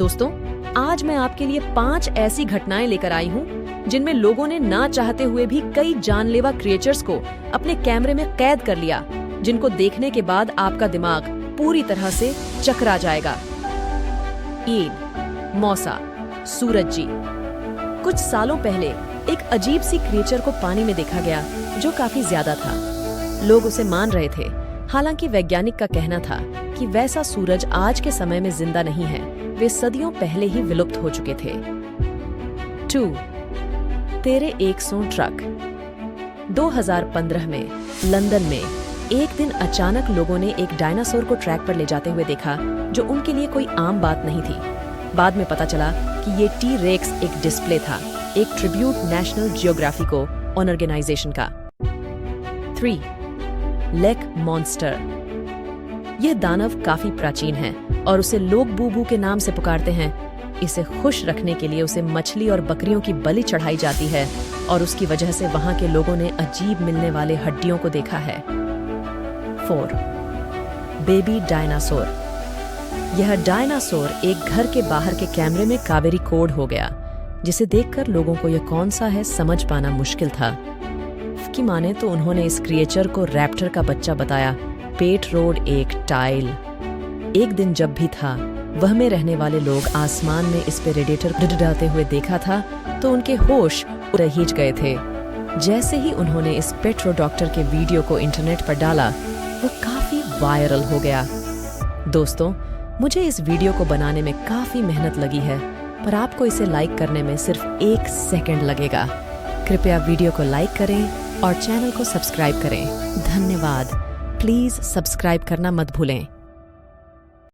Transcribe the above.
दोस्तों, आज मैं आपके लिए 5 ऐसी घटनाएं लेकर आई हूँ जिनमें लोगों ने ना चाहते हुए भी कई जानलेवा क्रिएचर्स को अपने कैमरे में कैद कर लिया, जिनको देखने के बाद आपका दिमाग पूरी तरह से चकरा जाएगा। ईद, मौसा, सूरज जी। कुछ सालों पहले एक अजीब सी क्रिएचर को पानी में देखा गया जो काफी ज्यादा था। लोग उसे मान रहे थे, हालांकि वैज्ञानिक का कहना था कि वैसा सूरज आज के समय में जिंदा नहीं है, वे सदियों पहले ही विलुप्त हो चुके थे। 2. तेरे 100 ट्रक। 2015 में लंदन में एक दिन अचानक लोगों ने एक डायनासोर को ट्रैक पर ले जाते हुए देखा, जो उनके लिए कोई आम बात नहीं थी। बाद में पता चला कि ये टी-रेक्स एक डिस्प्ले था, एक ट्रिब्यूट नेशनल जियोग्राफिको ऑर्गेनाइजेशन का। 3. Lake monster. यह दानव काफी प्राचीन है और उसे लोग बूबू के नाम से पुकारते हैं। इसे खुश रखने के लिए उसे मछली और बकरियों की बलि चढ़ाई जाती है और उसकी वजह से वहां के लोगों ने अजीब मिलने वाले हड्डियों को देखा है। 4. Baby dinosaur. यह डायनासोर एक घर के बाहर के कैमरे में कावेरी कोड हो गया, जिसे देखकर लोगों को यह कौन सा है समझ पाना मुश्किल था। की माने तो उन्होंने इस क्रिएचर को रैप्टर का बच्चा बताया। पेट रोड एक टाइल। एक दिन जब भी था, वह में रहने वाले लोग आसमान में इस पे रेडिएटर डुडुडाते हुए देखा था तो उनके होश उड़ गए थे। जैसे ही उन्होंने इस पेट्रो डॉक्टर के वीडियो को इंटरनेट पर डाला, वो काफी वायरल हो गया। दोस्तों, मुझे इस वीडियो को बनाने में काफी मेहनत लगी है, पर आपको इसे लाइक करने में सिर्फ 1 सेकंड लगेगा। कृपया वीडियो को लाइक करें और चैनल को सब्सक्राइब करें। धन्यवाद। प्लीज सब्सक्राइब करना मत भूलें।